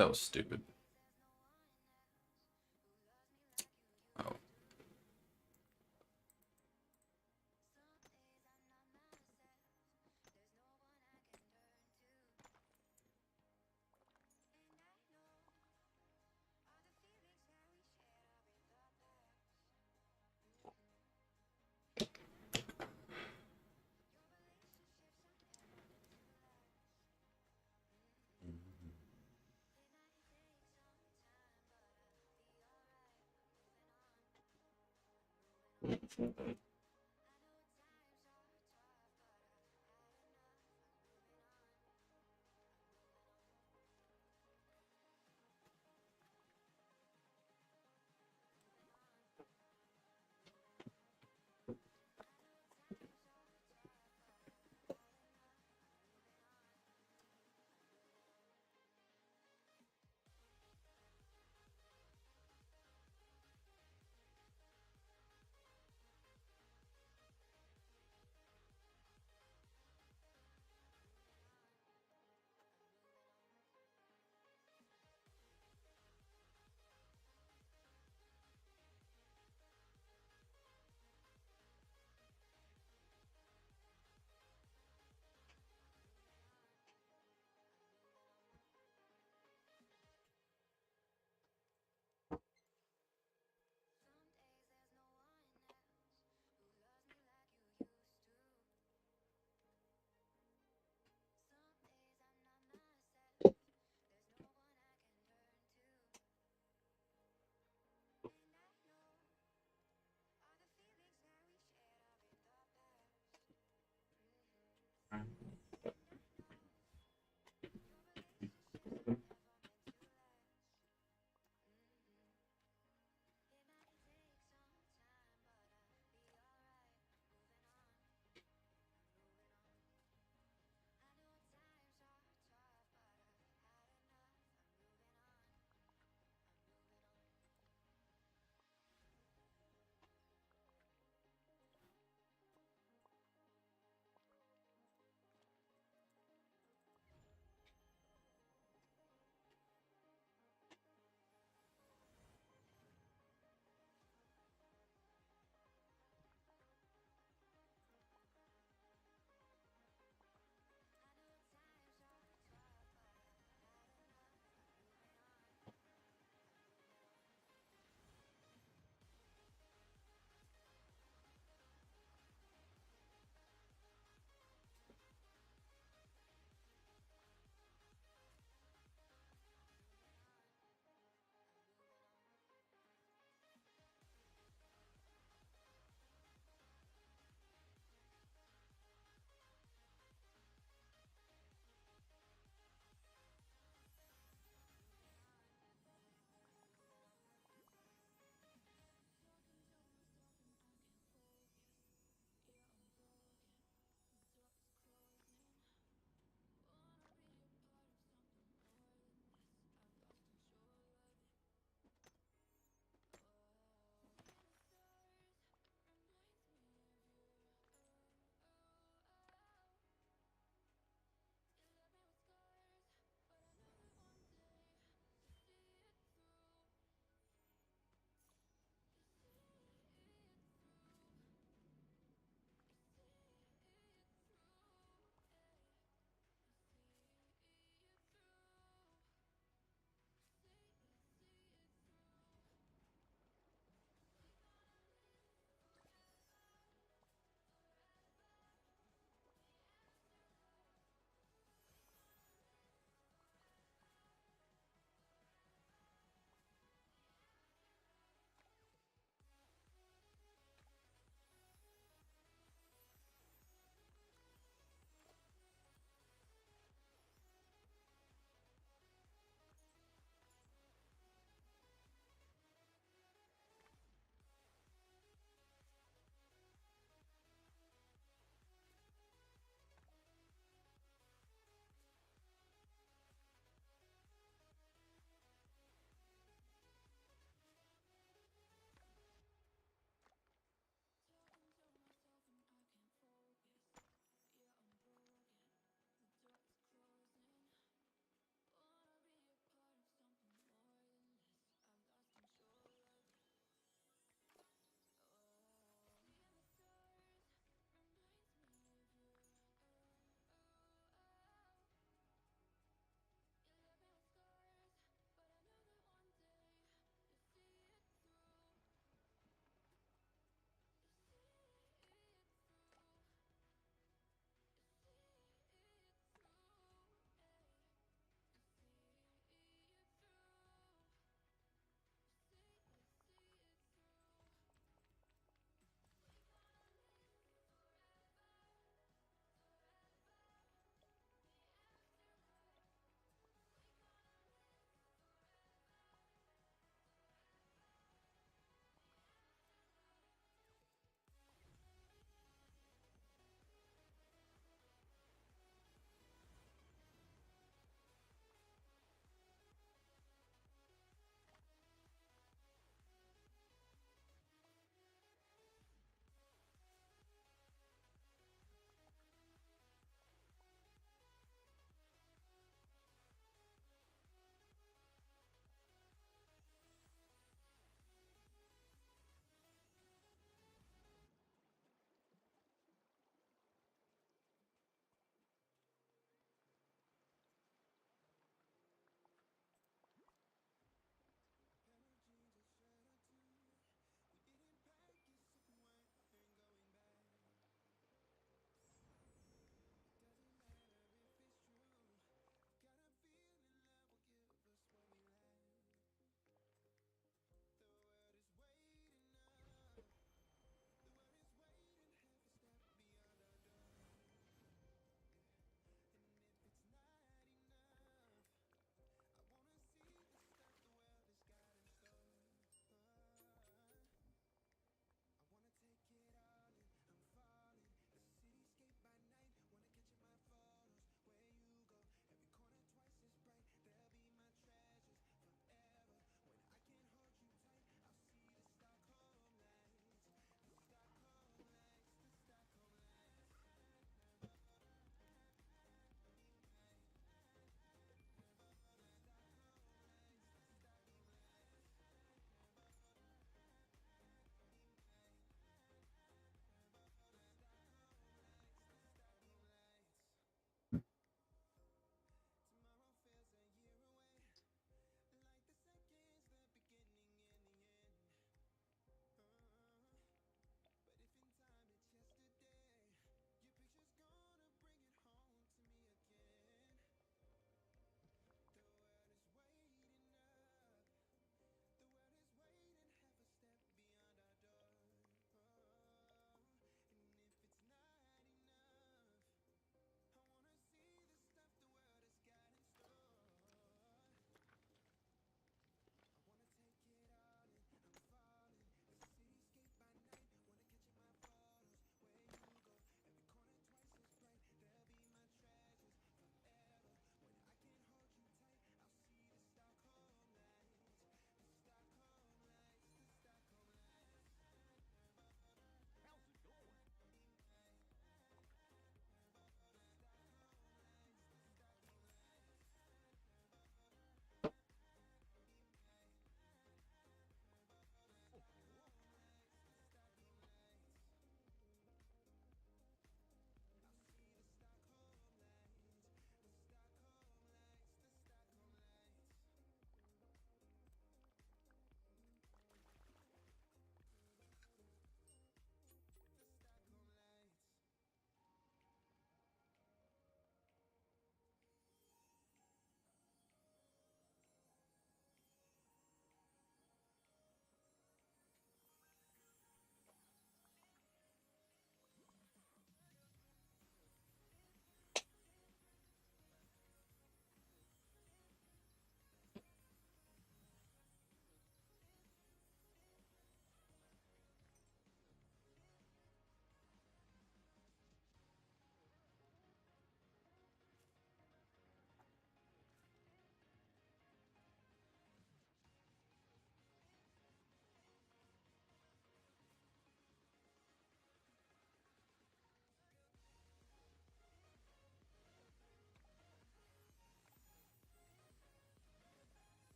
That was stupid. Oh.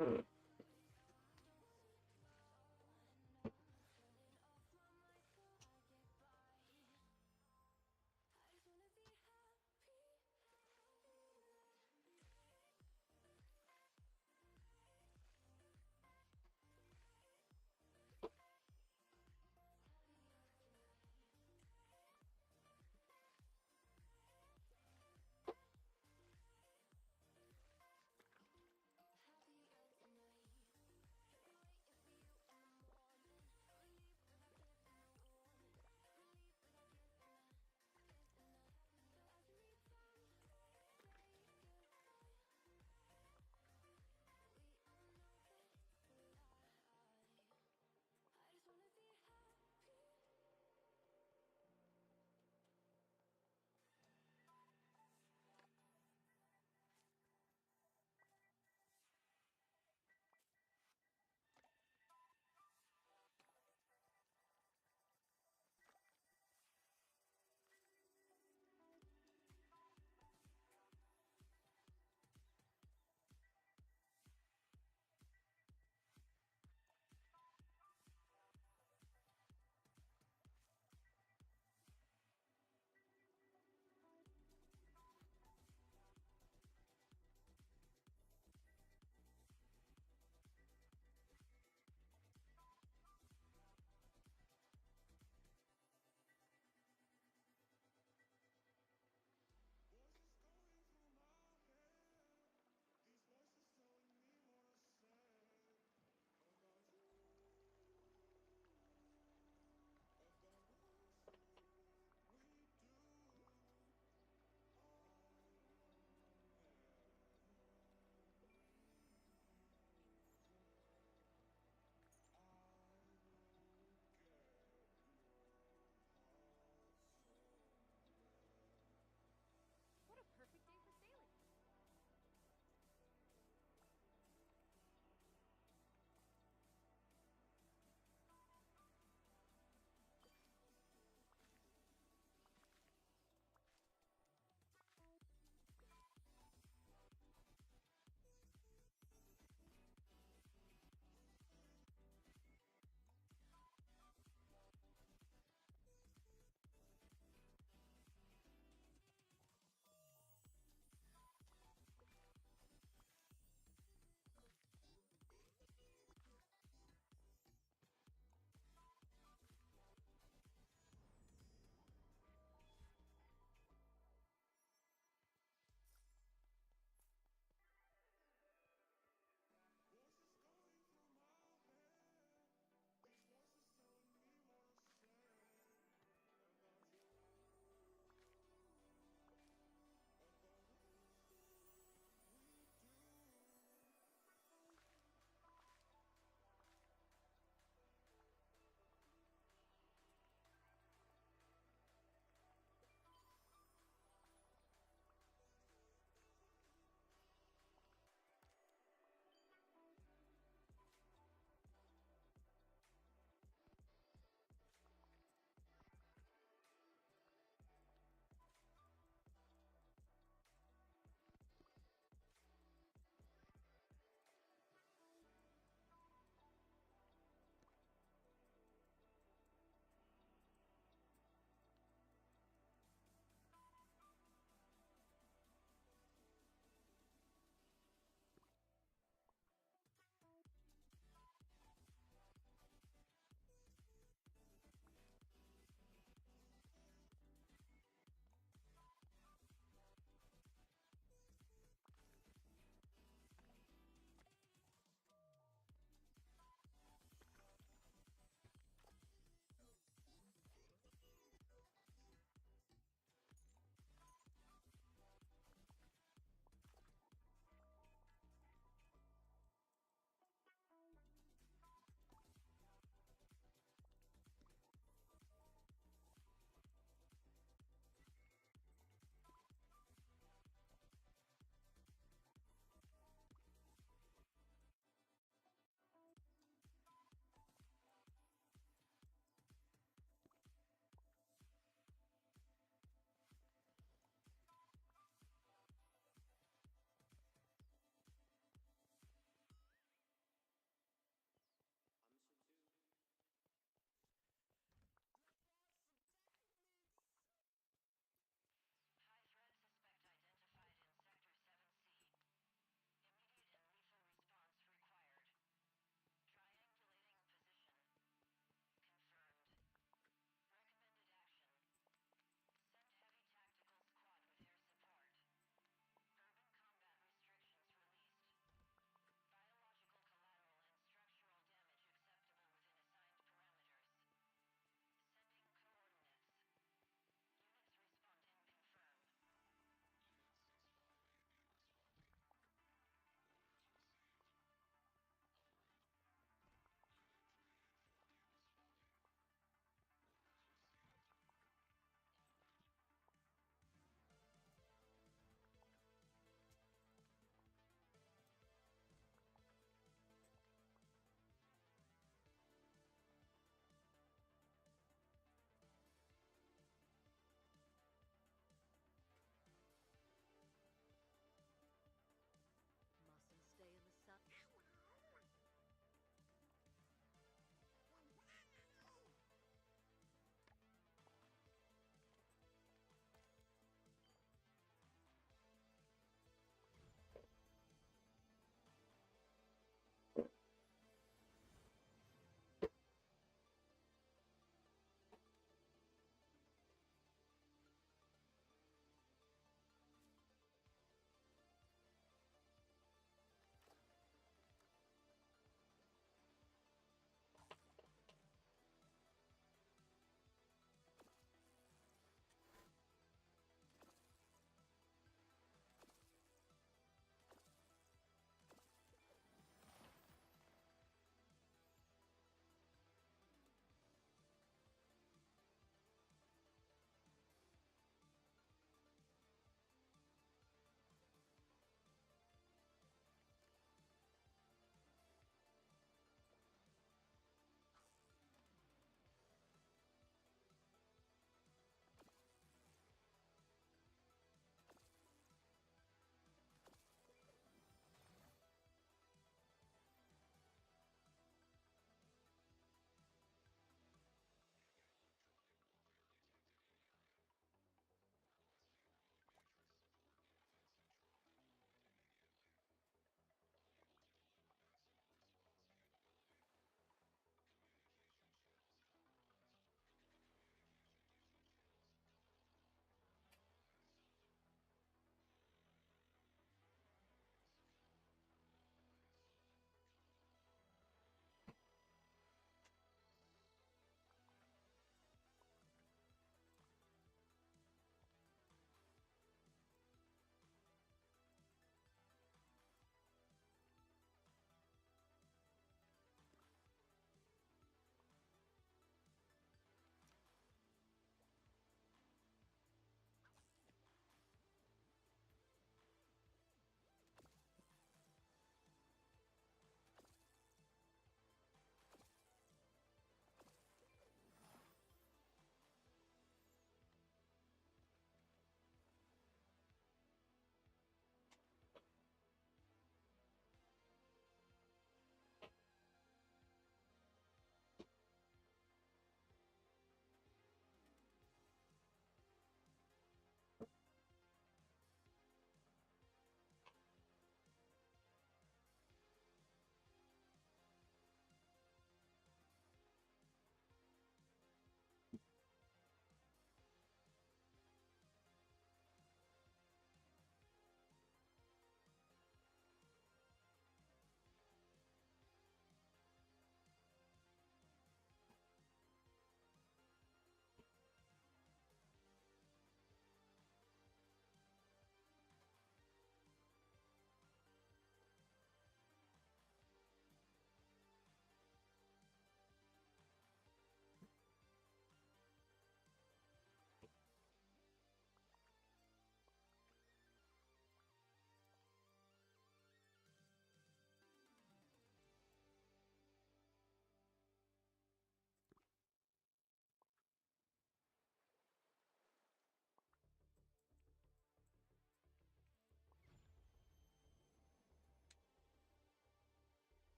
Mm.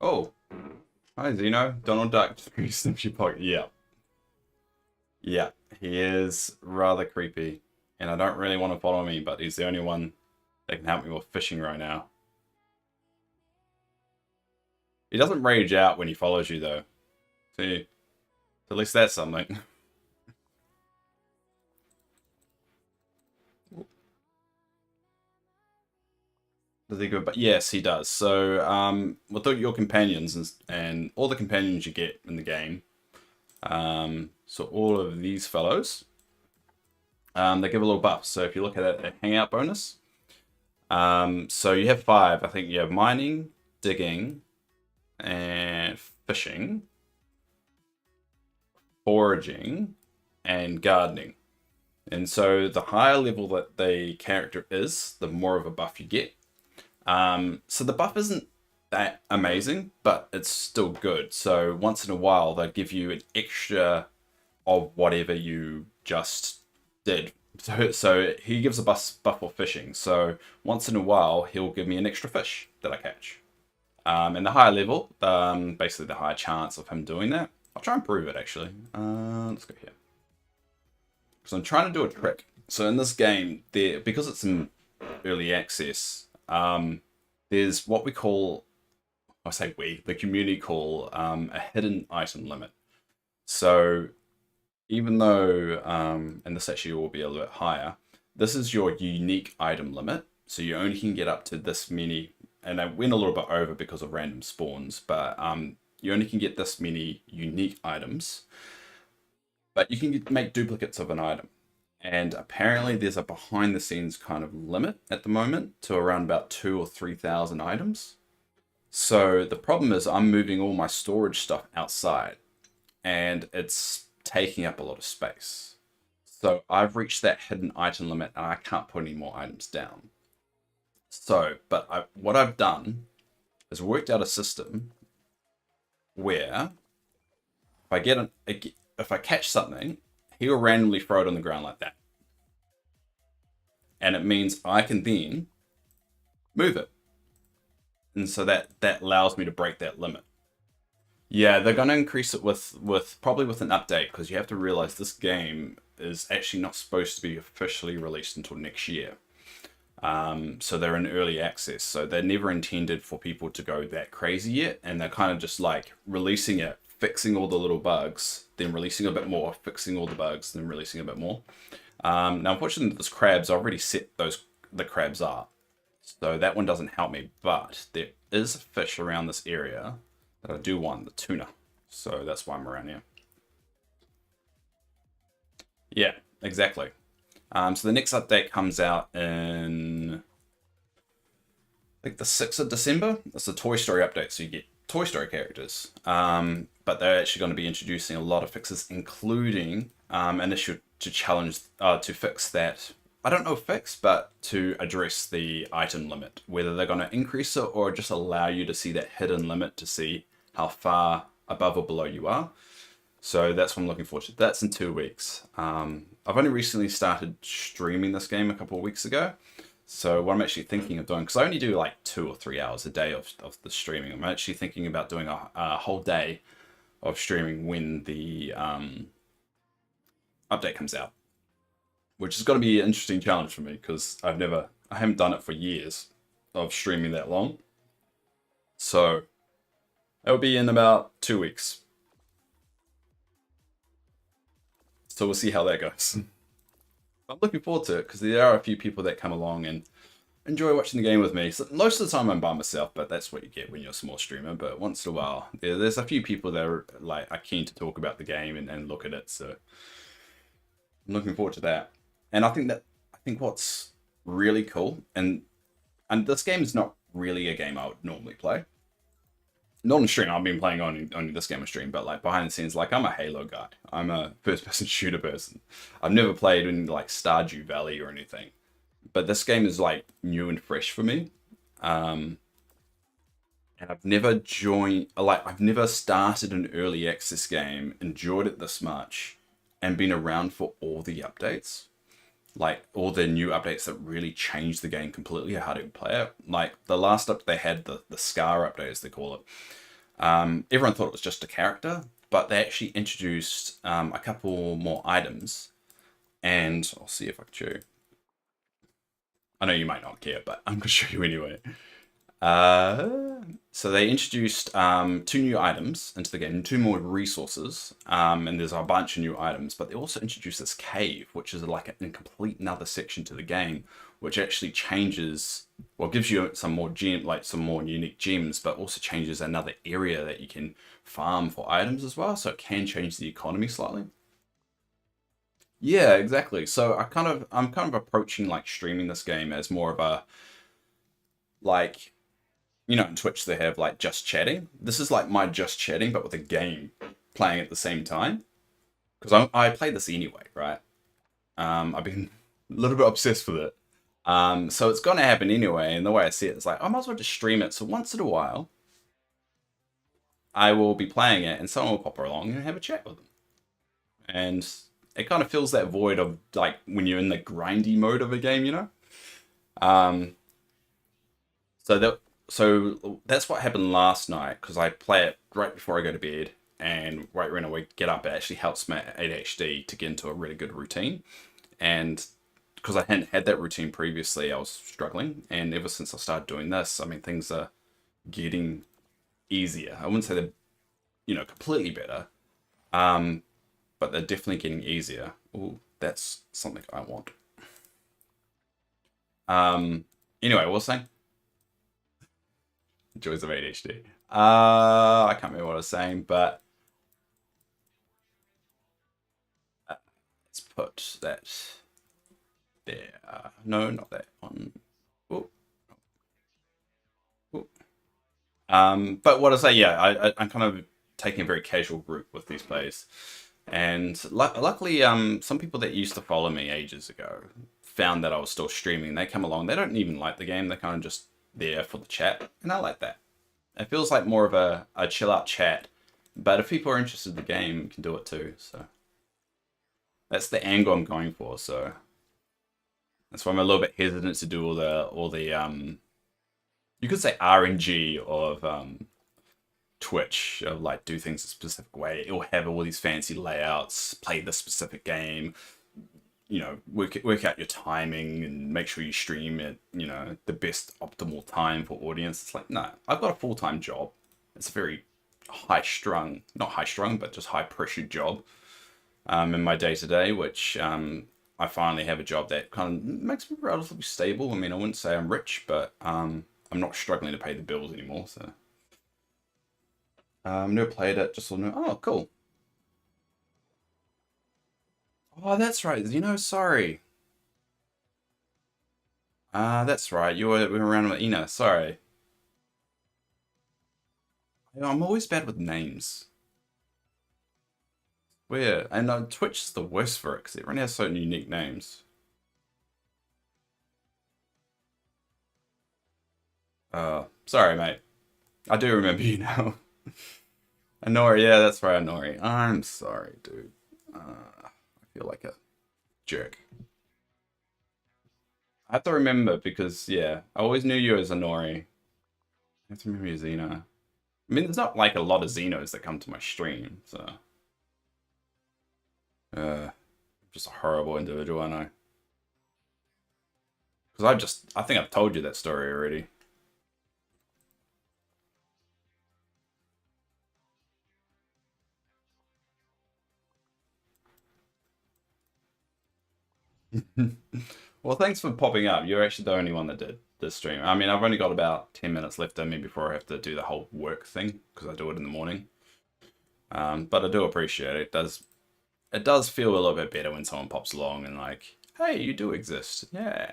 Oh, hi Zeno. Donald Duck snips your pocket. Yeah, yeah. He is rather creepy, and I don't really want to follow me, but he's the only one that can help me with fishing right now. He doesn't rage out when he follows you though. See, at least that's something. Does he go? But yes, he does. So, with your companions and all the companions you get in the game, so all of these fellows, they give a little buff. So if you look at it, a hangout bonus. So you have five. I think you have mining, digging, and fishing, foraging, and gardening. And so the higher level that the character is, the more of a buff you get. So the buff isn't that amazing, but it's still good. So once in a while, they'll give you an extra of whatever you just did. So he gives a buff for fishing. So once in a while, he'll give me an extra fish that I catch. And the higher level, basically the higher chance of him doing that. I'll try and prove it actually. Let's go here. So I'm trying to do a trick. So in this game, because it's in early access, there's what we call, the community call a hidden item limit. So even though, and this actually will be a little bit higher, this is your unique item limit. So you only can get up to this many, and I went a little bit over because of random spawns, but you only can get this many unique items. But you can make duplicates of an item. And apparently there's a behind the scenes kind of limit at the moment to around about 2,000 or 3,000 items. So the problem is I'm moving all my storage stuff outside and it's taking up a lot of space. So I've reached that hidden item limit and I can't put any more items down. So, but what I've done is worked out a system where if I catch something, he will randomly throw it on the ground like that. And it means I can then move it. And so that allows me to break that limit. Yeah, they're going to increase it with probably with an update, because you have to realize this game is actually not supposed to be officially released until next year. So they're in early access. So they're never intended for people to go that crazy yet. And they're kind of just like releasing it, fixing all the little bugs, then releasing a bit more, fixing all the bugs, then releasing a bit more. Now, unfortunately, this crabs, I already set the crabs up. So that one doesn't help me, but there is a fish around this area that I do want, the tuna. So that's why I'm around here. Yeah, exactly. So the next update comes out in, I think, the 6th of December. It's a Toy Story update, so you get Toy Story characters. But they're actually going to be introducing a lot of fixes, including an issue to challenge, to fix that. I don't know fix, but to address the item limit, whether they're going to increase it or just allow you to see that hidden limit to see how far above or below you are. So that's what I'm looking forward to. That's in 2 weeks. I've only recently started streaming this game a couple of weeks ago. So what I'm actually thinking of doing, because I only do like 2 or 3 hours a day of the streaming, I'm actually thinking about doing a whole day of streaming when the update comes out, which is going to be an interesting challenge for me because I haven't done it for years of streaming that long. So it'll be in about 2 weeks. So we'll see how that goes. I'm looking forward to it because there are a few people that come along and enjoy watching the game with me. So most of the time I'm by myself, but that's what you get when you're a small streamer. But once in a while, there's a few people that are keen to talk about the game and look at it. So I'm looking forward to that. And I think what's really cool, and this game is not really a game I would normally play. Not on stream. I've been playing only this game on stream, but like behind the scenes, like I'm a Halo guy. I'm a first-person shooter person. I've never played in like Stardew Valley or anything, but this game is like new and fresh for me. And I've never I've never started an early access game, enjoyed it this much, and been around for all the updates. Like all the new updates that really changed the game completely, how to play it. Like the last update they had, the Scar update as they call it. Everyone thought it was just a character, but they actually introduced a couple more items, and I'll see if I can show you. I know you might not care, but I'm gonna show you anyway. Uh, so they introduced two new items into the game, two more resources, and there's a bunch of new items. But they also introduced this cave, which is like a complete another section to the game, which actually changes, well, gives you some more like some more unique gems, but also changes another area that you can farm for items as well. So it can change the economy slightly. Yeah, exactly. So I'm kind of approaching like streaming this game as more of a like on Twitch they have like just chatting. This is like my just chatting, but with a game playing at the same time. Because I play this anyway, right? I've been a little bit obsessed with it. So it's gonna happen anyway. And the way I see it is like I might as well just stream it. So once in a while, I will be playing it, and someone will pop along and have a chat with them. And it kind of fills that void of like when you're in the grindy mode of a game, you know. Um, So that so that's what happened last night because I play it right before I go to bed, and right when I get up, it actually helps my ADHD to get into a really good routine. And because I hadn't had that routine previously, I was struggling. And ever since I started doing this, I mean, things are getting easier. I wouldn't say they're completely better, um, but they're definitely getting easier. Oh, that's something I want. Anyway, what was I saying? Joys of ADHD. I can't remember what I was saying, but let's put that there. No, not that one. Ooh, ooh. But what I say, yeah, I'm kind of taking a very casual route with these plays, and luckily, some people that used to follow me ages ago found that I was still streaming. They come along. They don't even like the game. They're kind of just there for the chat, and I like that. It feels like more of a chill out chat. But if people are interested in the game, you can do it too. So that's the angle I'm going for. So that's why I'm a little bit hesitant to do all the you could say RNG of Twitch, of like do things a specific way. It'll have all these fancy layouts, play the specific game, work out your timing and make sure you stream at, the best optimal time for audience. It's like, no, I've got a full-time job. It's a very not high strung, but just high pressure job in my day to day, which I finally have a job that kind of makes me relatively stable. I mean, I wouldn't say I'm rich, but I'm not struggling to pay the bills anymore. So never played it, just no. Oh, cool. Oh, that's right. Sorry. That's right. We were around with Ina. Sorry. I'm always bad with names. Weird. And Twitch is the worst for it because everyone has so many unique names. Sorry, mate. I do remember you now. Anori, yeah, that's right, Anori. I'm sorry, dude. I feel like a jerk. I have to remember because, yeah, I always knew you as Anori. I have to remember you as Xeno. I mean, there's not like a lot of Xenos that come to my stream, so. I'm just a horrible individual, I know. Because I think I've told you that story already. Well, thanks for popping up. You're actually the only one that did this stream. I mean, I've only got about 10 minutes left in me before I have to do the whole work thing because I do it in the morning. But I do appreciate it. It does feel a little bit better when someone pops along and like, hey, you do exist. Yeah.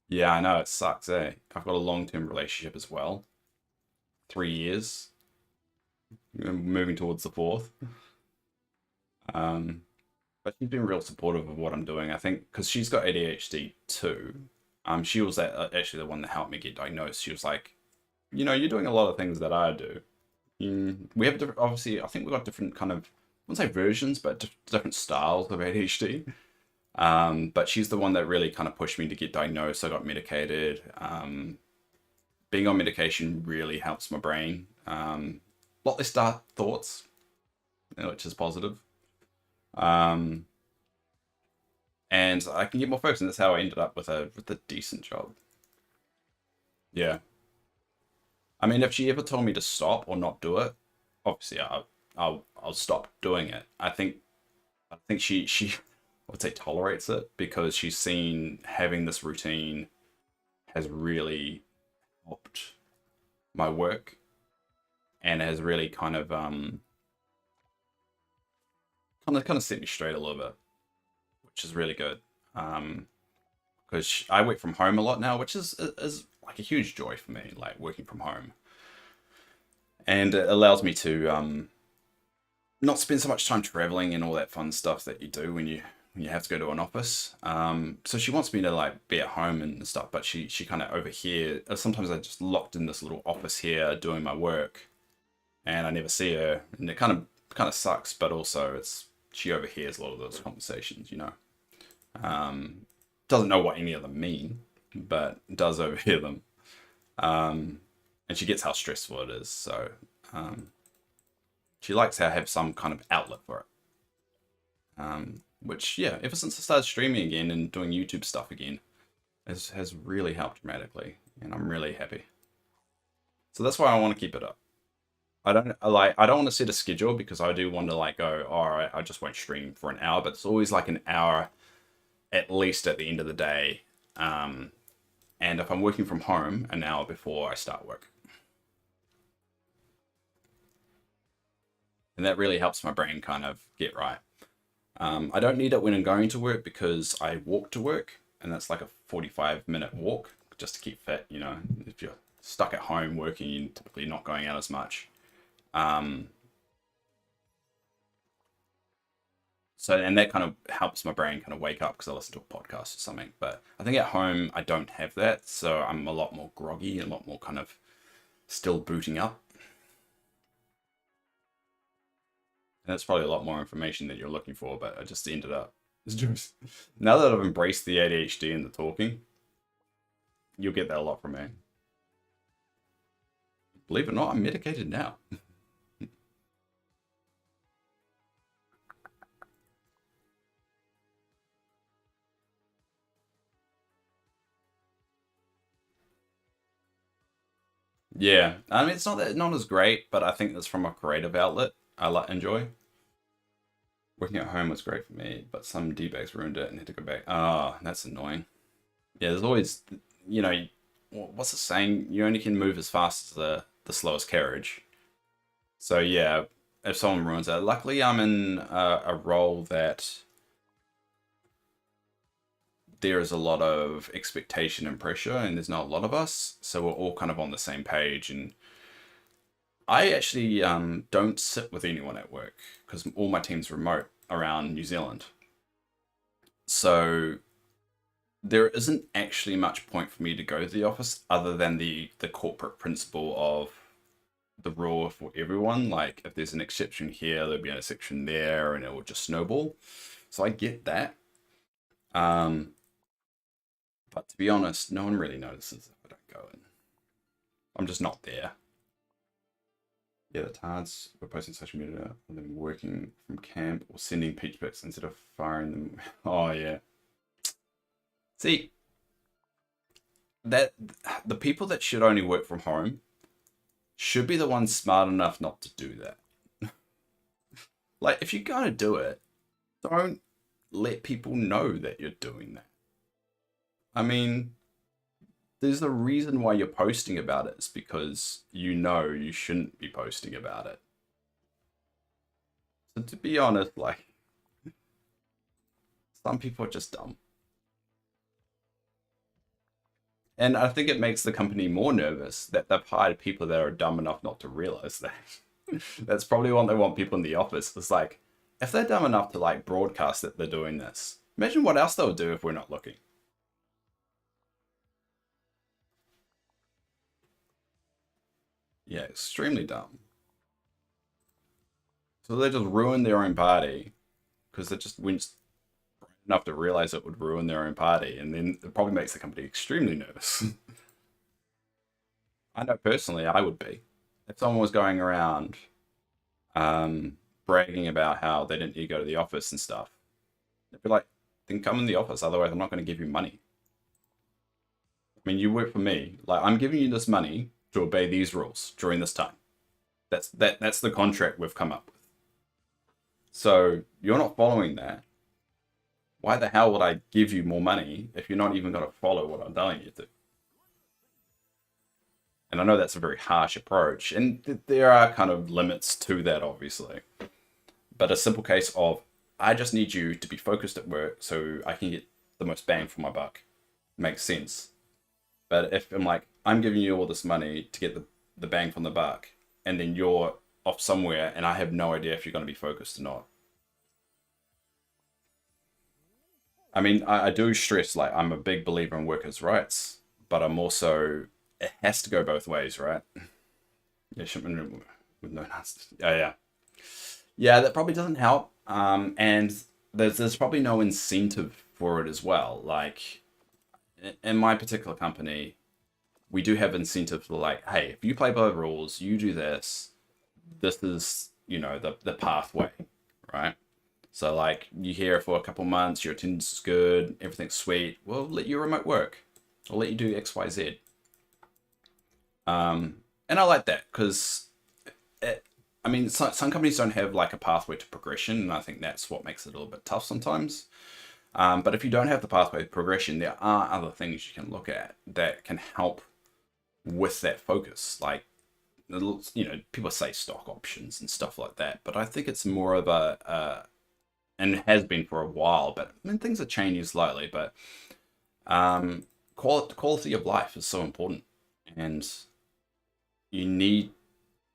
Yeah, I know it sucks, eh? I've got a long-term relationship as well. 3 years. I'm moving towards the fourth. Um, but she's been real supportive of what I'm doing. I think because she's got ADHD too. She was actually the one that helped me get diagnosed. She was like, you're doing a lot of things that I do. We have different, obviously, I think we've got different kind of, I wouldn't say versions, but different styles of ADHD. But she's the one that really kind of pushed me to get diagnosed. I got medicated. being on medication really helps my brain. A lot less dark thoughts, which is positive. Um, and I can get more focus, and that's how I ended up with a decent job. Yeah. I mean, if she ever told me to stop or not do it, obviously I'll stop doing it. I think she I would say tolerates it because she's seen having this routine has really helped my work and has really kind of set me straight a little bit, which is really good. Um, because I work from home a lot now, which is like a huge joy for me, like working from home, and it allows me to not spend so much time traveling and all that fun stuff that you do when you have to go to an office. So she wants me to like be at home and stuff, but she kind of over here. Sometimes I just locked in this little office here doing my work, and I never see her, and it kind of sucks. But also, it's she overhears a lot of those conversations, you know. Um, doesn't know what any of them mean, but does overhear them. Um, and she gets how stressful it is, so um, she likes to have some kind of outlet for it. Which, yeah, ever since I started streaming again and doing YouTube stuff again, has really helped dramatically, and I'm really happy. So that's why I want to keep it up. I don't want to set a schedule because I do want to like go, all right, I just won't stream for an hour, but it's always like an hour at least at the end of the day. Um, and if I'm working from home, an hour before I start work. And that really helps my brain kind of get right. I don't need it when I'm going to work because I walk to work, and that's like a 45-minute walk just to keep fit. You know, if you're stuck at home working, you're typically not going out as much. Um, and that kind of helps my brain kind of wake up because I listen to a podcast or something. But I think at home I don't have that, so I'm a lot more groggy, a lot more kind of still booting up. And that's probably a lot more information that you're looking for, but I just ended up. Now that I've embraced the ADHD and the talking, you'll get that a lot from me. Believe it or not, I'm medicated now. Yeah, I mean it's not as great, but I think that's from a creative outlet I enjoy. Working at home was great for me, but some D-bags ruined it and had to go back. Ah, that's annoying. Yeah, there's always, you know, what's the saying? You only can move as fast as the slowest carriage. So yeah, if someone ruins that, luckily I'm in a role that there is a lot of expectation and pressure, and there's not a lot of us, so we're all kind of on the same page. And I actually don't sit with anyone at work because all my team's remote around New Zealand. So there isn't actually much point for me to go to the office other than the corporate principle of the rule for everyone. Like if there's an exception here, there'll be an exception there, and it will just snowball. So I get that. Um, but to be honest, no one really notices if I don't go in. I'm just not there. Yeah, the tards were posting social media of them working from camp or sending peach pics instead of firing them. Oh yeah. See, that the people that should only work from home should be the ones smart enough not to do that. Like, if you're gonna do it, don't let people know that you're doing that. I mean, there's a reason why you're posting about it. It's because you know you shouldn't be posting about it. So to be honest, like, some people are just dumb. And I think it makes the company more nervous that they've hired people that are dumb enough not to realize that. That's probably what they want people in the office. It's like, if they're dumb enough to like broadcast that they're doing this, imagine what else they'll do if we're not looking. Yeah, extremely dumb. So they just ruin their own party because they just weren't enough to realize it would ruin their own party, and then it probably makes the company extremely nervous. I know personally I would be. If someone was going around bragging about how they didn't need to go to the office and stuff, they'd be like, then come in the office, otherwise I'm not going to give you money. I mean, you work for me. Like, I'm giving you this money to obey these rules during this time. That's the contract we've come up with. So you're not following that. Why the hell would I give you more money if you're not even going to follow what I'm telling you to? And I know that's a very harsh approach, and there are kind of limits to that, obviously. But a simple case of, I just need you to be focused at work so I can get the most bang for my buck makes sense. But if I'm like, I'm giving you all this money to get the bang from the buck, and then you're off somewhere and I have no idea if you're going to be focused or not. I mean, I do stress, like, I'm a big believer in workers' rights, but I'm also, it has to go both ways, right? Yeah, shipment with no answers. Yeah, yeah. Yeah, that probably doesn't help. And there's probably no incentive for it as well. Like, in my particular company, we do have incentive for, like, hey, if you play by the rules, you do this. This is, the pathway, right? So, like, you here for a couple months, your attendance is good, everything's sweet. We'll let you remote work. I'll let you do X, Y, Z. And I like that because, I mean, some companies don't have like a pathway to progression, and I think that's what makes it a little bit tough sometimes. But if you don't have the pathway to progression, there are other things you can look at that can help with that focus. Like, people say stock options and stuff like that, but I think it's more of and it has been for a while, but I mean, things are changing slightly, but quality of life is so important. And you need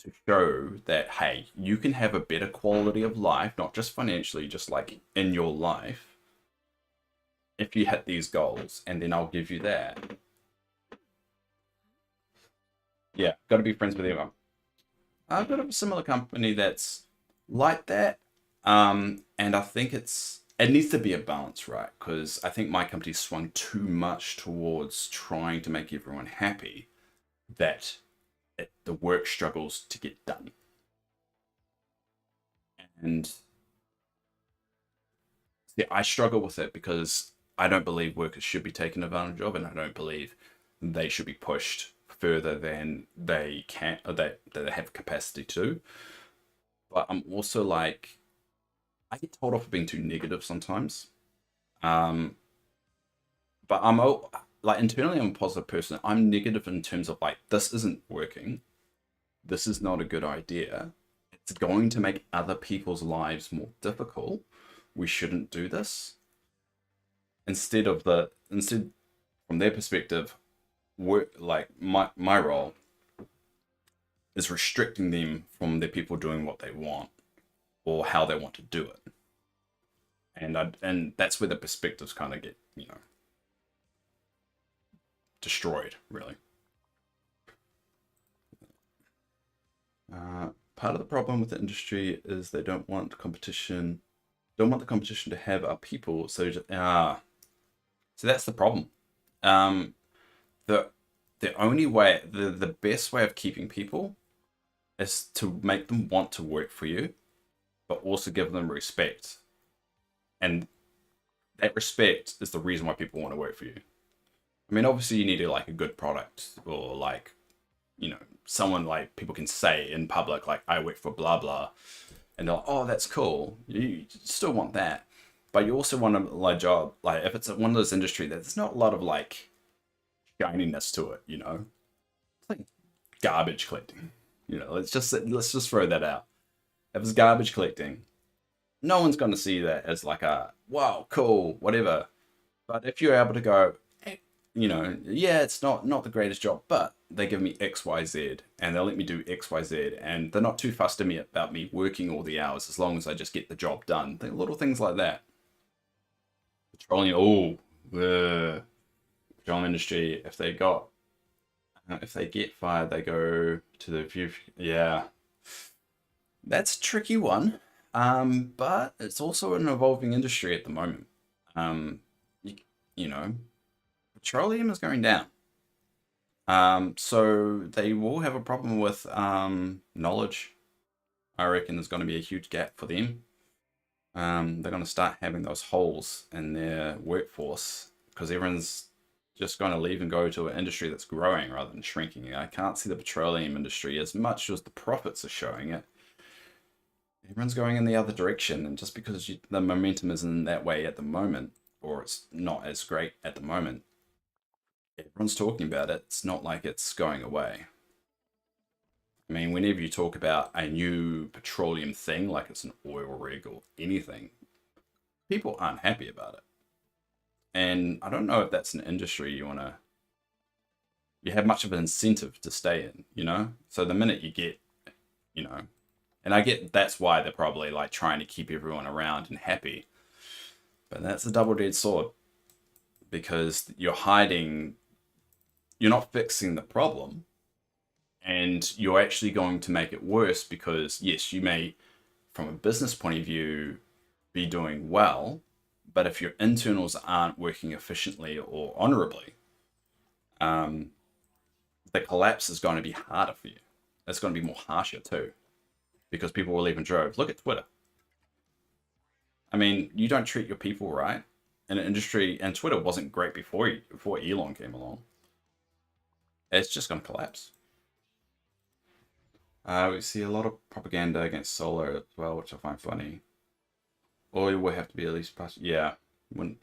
to show that, hey, you can have a better quality of life, not just financially, just like in your life, if you hit these goals, and then I'll give you that. Yeah, got to be friends with everyone. I've got a similar company that's like that, and I think it needs to be a balance, right? Because I think my company swung too much towards trying to make everyone happy that the work struggles to get done. And yeah, I struggle with it because I don't believe workers should be taken advantage of, and I don't believe they should be pushed further than they can, or that they have capacity to. But I'm also like, I get told off for being too negative sometimes. Um, but like, internally, I'm a positive person. I'm negative in terms of, like, this isn't working. This is not a good idea. It's going to make other people's lives more difficult. We shouldn't do this. Instead, from their perspective, work, like, my role is restricting them from their people doing what they want or how they want to do it. And that's where the perspectives kind of get, destroyed, really. Part of the problem with the industry is they don't want the competition to have our people. So that's the problem. Um, the the only way, the best way of keeping people is to make them want to work for you, but also give them respect. And that respect is the reason why people want to work for you. I mean, obviously, you need to like a good product, or like, someone like people can say in public, like, I work for blah blah, and they're like, oh, that's cool. You still want that, but you also want a like job. Like, if it's one of those industry that there's not a lot of like shininess to it, it's like garbage collecting. Let's just throw that out. If it's garbage collecting, no one's going to see that as like a wow, cool, whatever. But if you're able to go, yeah, it's not the greatest job, but they give me X, Y, Z, and they'll let me do X, Y, Z, and they're not too fussed about me working all the hours as long as I just get the job done. Little things like that. Petroleum, the petroleum industry. If they get fired, they go to the few. Yeah, that's a tricky one. But it's also an evolving industry at the moment. Um, you, you know, petroleum is going down. So they will have a problem with knowledge. I reckon there's going to be a huge gap for them. They're going to start having those holes in their workforce because everyone's just going to leave and go to an industry that's growing rather than shrinking. I can't see the petroleum industry as much as the profits are showing it. Everyone's going in the other direction, and just because the momentum isn't that way at the moment, or it's not as great at the moment, everyone's talking about it. It's not like it's going away. I mean, whenever you talk about a new petroleum thing, like it's an oil rig or anything, people aren't happy about it. And I don't know if that's an industry you have much of an incentive to stay in, you know? So the minute you get, you know, and I get that's why they're probably like trying to keep everyone around and happy. But that's a double-edged sword because you're not fixing the problem, and you're actually going to make it worse because, yes, you may, from a business point of view, be doing well, but if your internals aren't working efficiently or honorably, um, the collapse is going to be harder for you. It's going to be more harsher too because people will leave in droves. Look at Twitter. I mean, you don't treat your people right in an industry, and Twitter wasn't great before Elon came along. It's just going to collapse. We see a lot of propaganda against solar as well, which I find funny. Oil will have to be at least past. Yeah, wouldn't.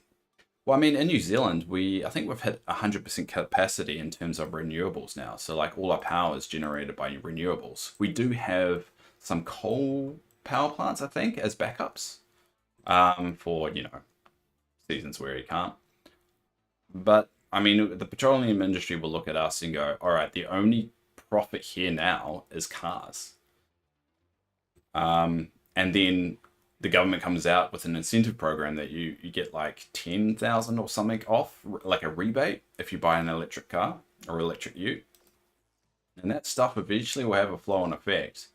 Well, I mean, in New Zealand, I think we've hit 100% capacity in terms of renewables now. So, like, all our power is generated by renewables. We do have some coal power plants, I think, as backups, for seasons where you can't. But I mean, the petroleum industry will look at us and go, "All right, the only profit here now is cars." And then the government comes out with an incentive program that you get like 10,000 or something off, like a rebate if you buy an electric car or electric ute. And that stuff eventually will have a flow on effect.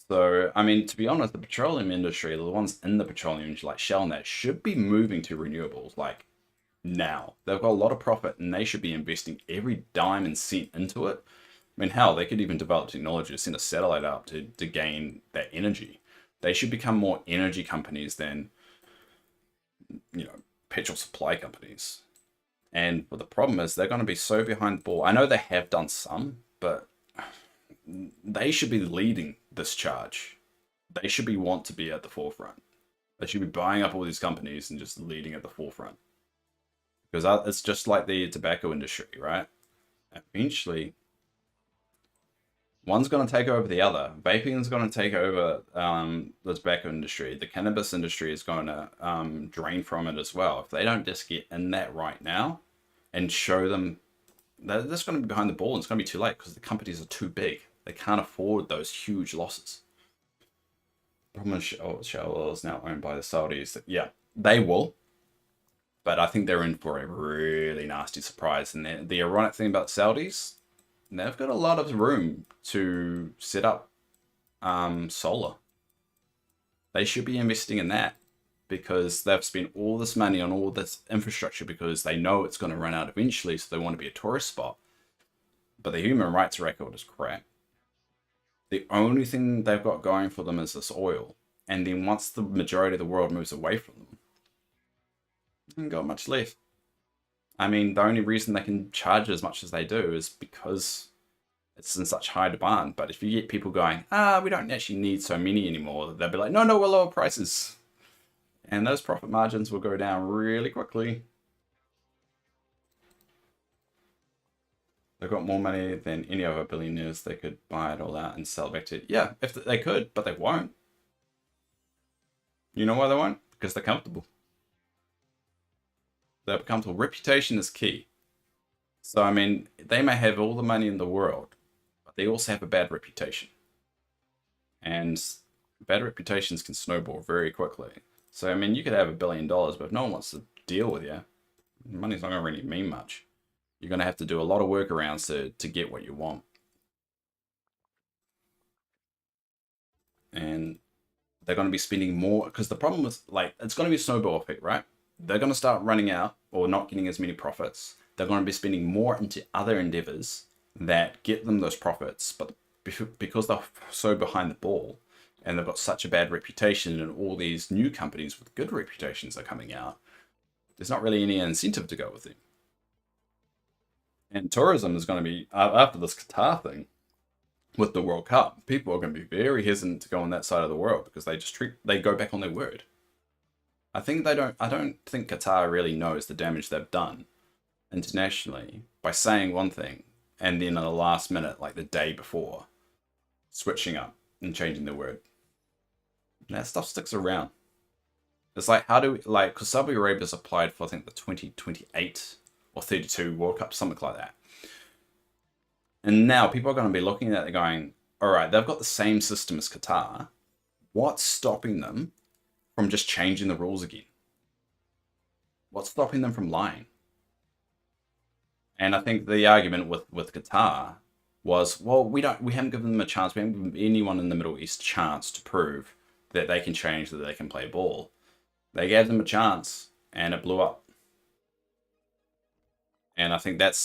So, I mean, to be honest, the petroleum industry, the ones in the petroleum industry, like Shell and that, should be moving to renewables like now. They've got a lot of profit and they should be investing every dime and cent into it. I mean, hell, they could even develop technology to send a satellite up to gain that energy. They should become more energy companies than, petrol supply companies. And but the problem is they're going to be so behind the ball. I know they have done some, but they should be leading this charge. They should want to be at the forefront. They should be buying up all these companies and just leading at the forefront. Because it's just like the tobacco industry, right? Eventually, one's going to take over the other. Vaping is going to take over the tobacco industry. The cannabis industry is going to drain from it as well. If they don't just get in that right now and show them, they're just going to be behind the ball, and it's going to be too late because the companies are too big. They can't afford those huge losses. The problem is Shell is now owned by the Saudis. Yeah, they will, but I think they're in for a really nasty surprise. And the ironic thing about Saudis, they've got a lot of room to set up solar. They should be investing in that because they've spent all this money on all this infrastructure because they know it's going to run out eventually, so they want to be a tourist spot. But the human rights record is crap. The only thing they've got going for them is this oil. And then once the majority of the world moves away from them, they haven't got much left. I mean, the only reason they can charge as much as they do is because it's in such high demand. But if you get people going, we don't actually need so many anymore, they'll be like, no, we'll lower prices. And those profit margins will go down really quickly. They've got more money than any other billionaires. They could buy it all out and sell it back to it. Yeah, if they could, but they won't. You know why they won't? Because they're comfortable. They're comfortable. Reputation is key. So, I mean, they may have all the money in the world, but they also have a bad reputation. And bad reputations can snowball very quickly. So, I mean, you could have $1 billion, but if no one wants to deal with you, money's not going to really mean much. You're going to have to do a lot of workarounds to get what you want. And they're going to be spending more, because the problem with, like, it's going to be a snowball effect, right? they're going to start running out or not getting as many profits. They're going to be spending more into other endeavors that get them those profits, but because they're so behind the ball and they've got such a bad reputation, and all these new companies with good reputations are coming out, there's not really any incentive to go with them. And tourism is going to be, after this Qatar thing with the World Cup, people are going to be very hesitant to go on that side of the world because they go back on their word. I don't think Qatar really knows the damage they've done internationally by saying one thing and then at the last minute, like the day before, switching up and changing their word. And that stuff sticks around. It's like, how do we, like, because Saudi Arabia's applied for, I think, the 2028 or 32 World Cup, something like that. And now people are going to be looking at it going, all right, they've got the same system as Qatar. What's stopping them from just changing the rules again? What's stopping them from lying? And I think the argument with Qatar was, well, we haven't given them a chance. We haven't given anyone in the Middle East a chance to prove that they can change, that they can play ball. They gave them a chance, and it blew up. And I think that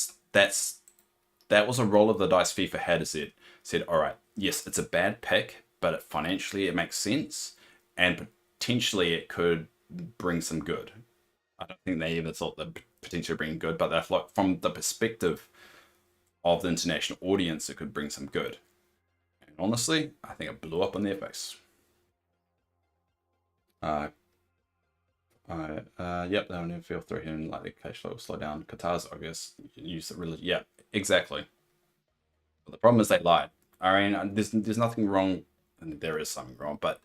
was a roll of the dice FIFA had. Said, all right, yes, it's a bad pick, but financially it makes sense, and potentially it could bring some good. I don't think they ever thought that potentially bring good, but they're like, from the perspective of the international audience, it could bring some good. And honestly, I think it blew up in their face. Yep, they'll never feel threatened, like the cash flow will slow down. Qatar's, I guess, use it really. Yeah, exactly. But the problem is they lied. I mean, there's nothing wrong, and there is something wrong, but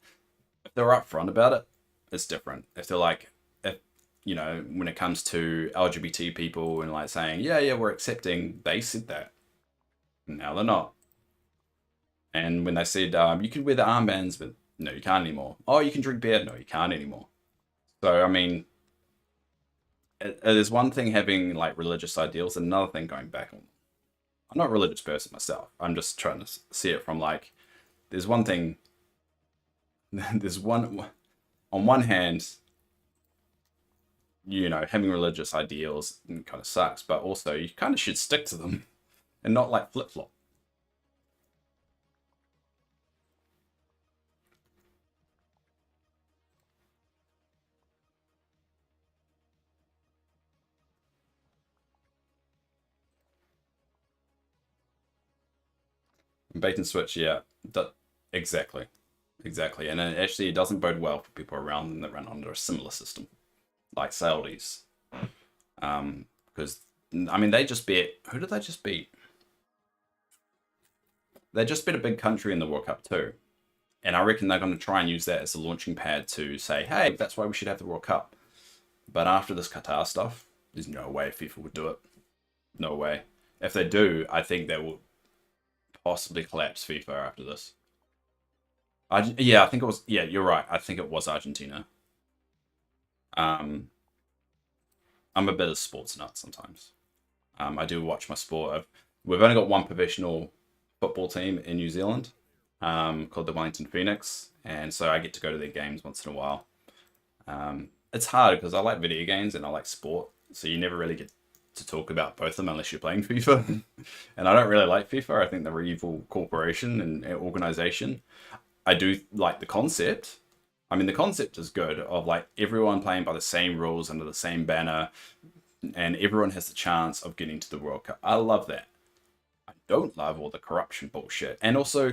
if they're upfront about it, it's different. If they're like, if when it comes to LGBT people and like saying, yeah, we're accepting, they said that. Now they're not. And when they said, you can wear the armbands, but no, you can't anymore. Oh, you can drink beer. No, you can't anymore. So, I mean, it is one thing having like religious ideals, and another thing going back on. I'm not a religious person myself. I'm just trying to see it from like, there's one thing, on one hand, having religious ideals kind of sucks, but also you kind of should stick to them and not like flip flop. Bait and switch, yeah, exactly, exactly, and it doesn't bode well for people around them that run under a similar system, like Saudis, because I mean they just beat, who did they just beat? They just beat a big country in the World Cup too, and I reckon they're going to try and use that as a launching pad to say, hey, that's why we should have the World Cup. But after this Qatar stuff, there's no way FIFA would do it. No way. If they do, I think they will possibly collapse FIFA after this. Yeah, I think it was. Yeah, you're right. I think it was Argentina. Um, I'm a bit of sports nut sometimes. I do watch my sport. We've only got one professional football team in New Zealand, called the Wellington Phoenix, and so I get to go to their games once in a while. It's hard because I like video games and I like sport, so you never really get to talk about both of them unless you're playing FIFA. And I don't really like FIFA. I think they're an evil corporation and organization. I do like the concept. I mean, the concept is good of like everyone playing by the same rules under the same banner, and everyone has the chance of getting to the World Cup. I love that. I don't love all the corruption bullshit. And also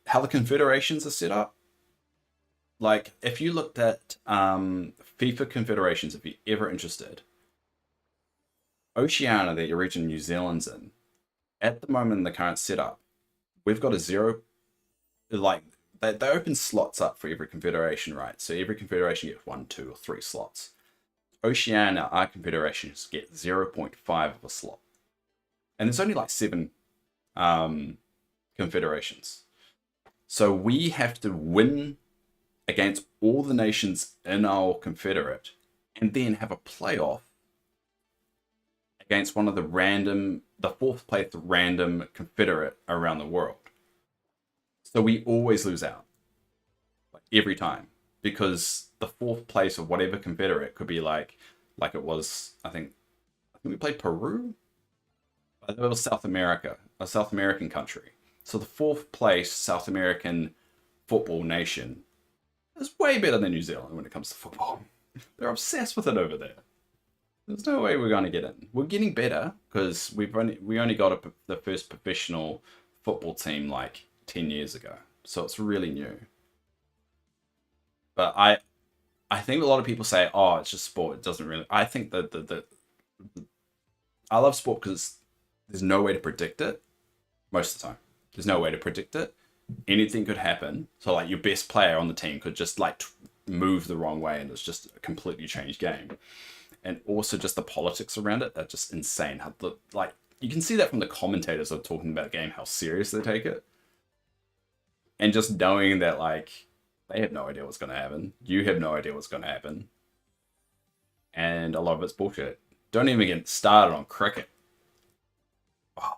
how the confederations are set up. Like, if you looked at FIFA confederations, if you're ever interested, Oceania, the region New Zealand's in, at the moment in the current setup, we've got a zero, like, they open slots up for every confederation, right? So every confederation gets 1, 2, or 3 slots. Oceania, our confederations get 0.5 of a slot. And there's only like 7 confederations. So we have to win against all the nations in our confederate and then have a playoff against one of the 4th place random confederate around the world. So we always lose out, like every time. because the fourth place of whatever confederate could be like it was. I think we played Peru. It was South America, a South American country. So the fourth place South American football nation is way better than New Zealand when it comes to football. They're obsessed with it over there. There's no way we're going to get in. We're getting better because we only got the first professional football team like 10 years ago, so it's really new. But I think a lot of people say, "Oh, it's just sport. It doesn't really." I think that I love sport because there's no way to predict it most of the time. There's no way to predict it. Anything could happen. So like your best player on the team could just like move the wrong way, and it's just a completely changed game. And also just the politics around it are just insane. Like you can see that from the commentators are talking about the game, how serious they take it, and just knowing that like they have no idea what's going to happen. You have no idea what's going to happen, and a lot of it's bullshit. Don't even get started on cricket. Oh,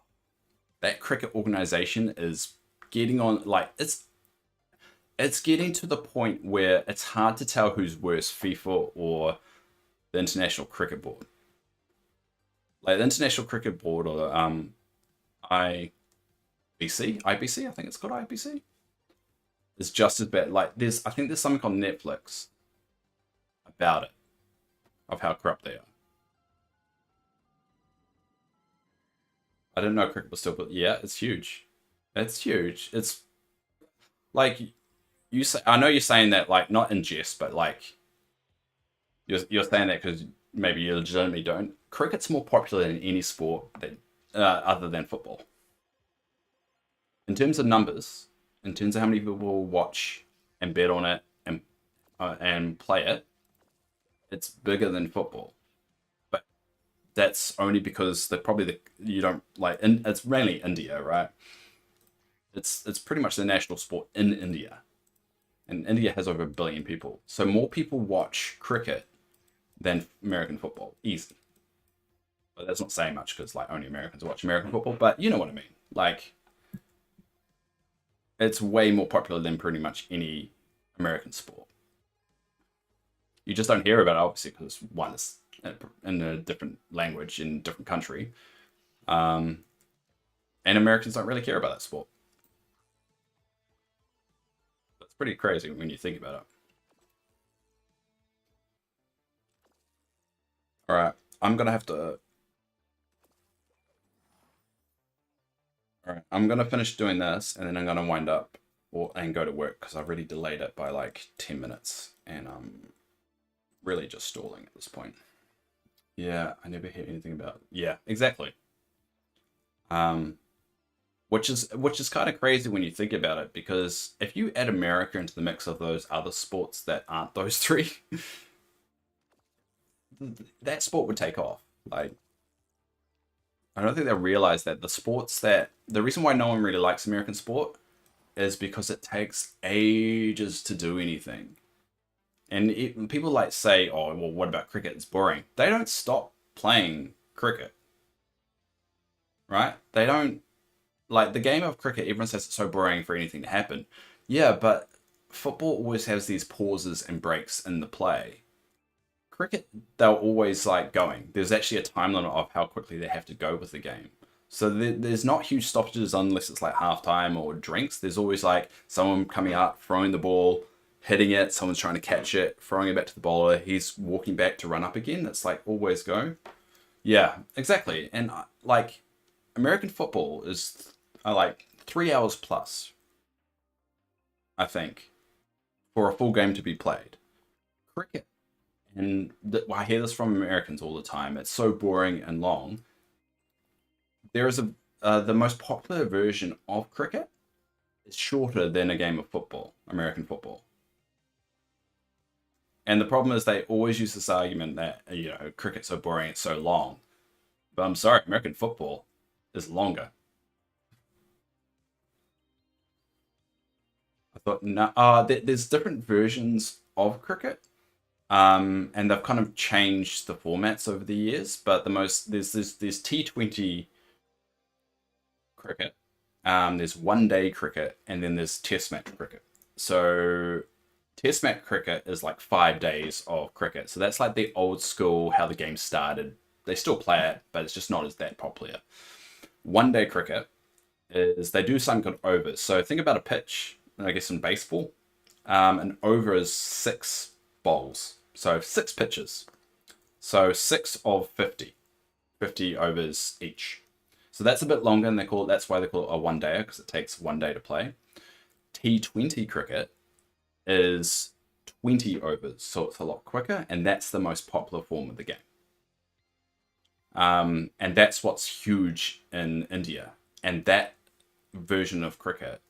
that cricket organization is getting on like it's getting to the point where it's hard to tell who's worse, FIFA or the International Cricket Board. Like the International Cricket Board or IBC, I think it's called IBC. Is just as bad. Like I think there's something on Netflix about it, of how corrupt they are. I didn't know cricket was still, but yeah, it's huge. It's huge. It's like you say. I know you're saying that like not in jest, but like you're saying that because maybe you legitimately don't. Cricket's more popular than any sport that other than football. In terms of numbers, in terms of how many people watch and bet on it and play it, it's bigger than football. But that's only because they're probably you don't like. It's mainly India, right? It's pretty much the national sport in India, and India has over 1 billion people. So more people watch cricket than American football, easy. But that's not saying much because like only Americans watch American football. But you know what I mean. Like it's way more popular than pretty much any American sport. You just don't hear about it obviously because one is in a different language in a different country, um, and Americans don't really care about that sport. That's pretty crazy when you think about it. All right, I'm gonna have to. All right, I'm gonna finish doing this, and then I'm gonna wind up and go to work because I've already delayed it by like 10 minutes, and I'm really just stalling at this point. Yeah, I never hear anything about. Yeah, exactly. Um, which is kind of crazy when you think about it, because if you add America into the mix of those other sports that aren't those three, that sport would take off. Like, I don't think they realize that the reason why no one really likes American sport is because it takes ages to do anything. And people like say, "Oh, well, what about cricket? It's boring." They don't stop playing cricket, right? They don't like the game of cricket. Everyone says it's so boring for anything to happen. Yeah, but football always has these pauses and breaks in the play. Cricket, they're always like going. There's actually a time limit of how quickly they have to go with the game. So there's not huge stoppages unless it's like halftime or drinks. There's always like someone coming out, throwing the ball, hitting it, someone's trying to catch it, throwing it back to the bowler. He's walking back to run up again. It's like always go. Yeah, exactly. And like American football is like 3 hours plus, I think, for a full game to be played. Cricket, and I hear this from Americans all the time. It's so boring and long. There is the most popular version of cricket is shorter than a game of football, American football. And the problem is they always use this argument that cricket's so boring, it's so long. But I'm sorry, American football is longer. I thought no, there's different versions of cricket, and they've kind of changed the formats over the years. But the most there's T20 cricket, there's 1 day cricket, and then there's Test match cricket. So Test match cricket is like 5 days of cricket. So that's like the old school, how the game started. They still play it, but it's just not as that popular. One day cricket is they do something called overs. So think about a pitch, I guess in baseball. An over is 6 balls. So 6 pitches. So 6 of 50. 50 overs each. So that's a bit longer, and that's why they call it a one dayer, because it takes 1 day to play. T20 cricket is 20 overs, so it's a lot quicker, and that's the most popular form of the game. And that's what's huge in India. And that version of cricket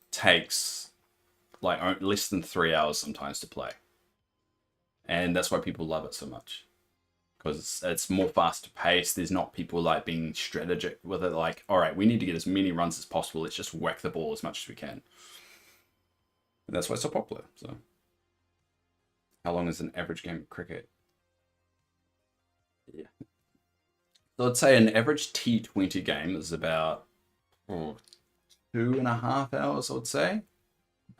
takes like less than 3 hours sometimes to play. And that's why people love it so much. Because it's more fast paced. There's not people like being strategic with it. Like, all right, we need to get as many runs as possible. Let's just whack the ball as much as we can. And that's why it's so popular. So, how long is an average game of cricket? Yeah. So I'd say an average T20 game is about 2.5 hours, I would say.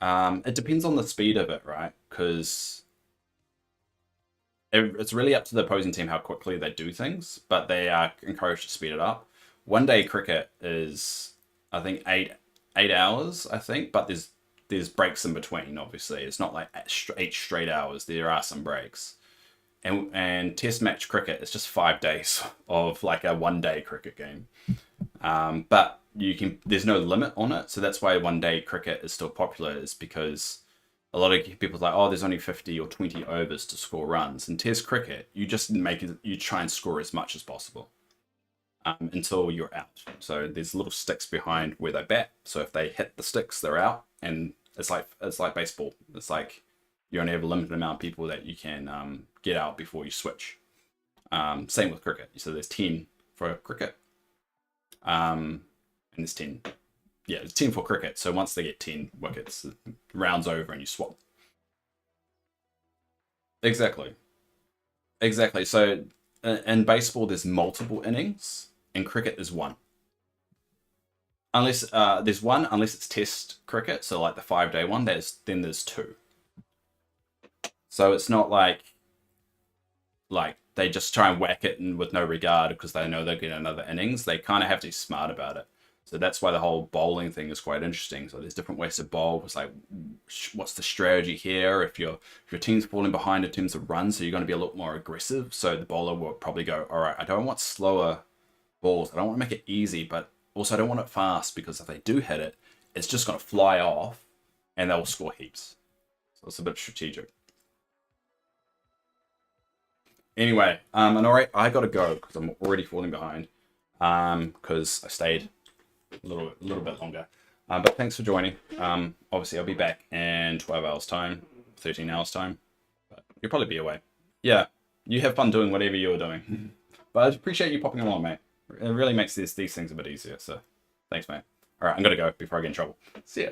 It depends on the speed of it, right? Because it's really up to the opposing team how quickly they do things, but they are encouraged to speed it up. One day cricket is, I think, eight hours, I think, but there's breaks in between. Obviously, it's not like 8 straight hours. There are some breaks, and Test match cricket is just 5 days of like a 1 day cricket game. But there's no limit on it, so that's why 1 day cricket is still popular. Is because a lot of people are like, oh, there's only 50 or 20 overs to score runs. In Test cricket, you just you try and score as much as possible until you're out. So there's little sticks behind where they bat. So if they hit the sticks, they're out. And it's like baseball. It's like you only have a limited amount of people that you can get out before you switch. Same with cricket. So there's 10 for cricket. And there's 10. Yeah, it's 10 for cricket. So once they get 10 wickets, the round's over and you swap. Exactly. Exactly. So in baseball, there's multiple innings. In cricket, there's one. Unless there's one, unless it's Test cricket. So like the 5 day one, then there's two. So it's not like they just try and whack it and with no regard because they know they'll get another innings. They kind of have to be smart about it. So that's why the whole bowling thing is quite interesting. So there's different ways to bowl. It's like, what's the strategy here? If your team's falling behind in terms of runs, so you're going to be a lot more aggressive. So the bowler will probably go, all right, I don't want slower balls. I don't want to make it easy, but also I don't want it fast, because if they do hit it, it's just going to fly off and they'll score heaps. So it's a bit strategic. Anyway, and all right, I got to go because I'm already falling behind because I stayed a little bit longer. But thanks for joining. Obviously, I'll be back in 12 hours time, 13 hours time. But you'll probably be away. Yeah, you have fun doing whatever you're doing. But I appreciate you popping along, mate. It really makes these things a bit easier. So thanks, mate. All right, I'm going to go before I get in trouble. See ya.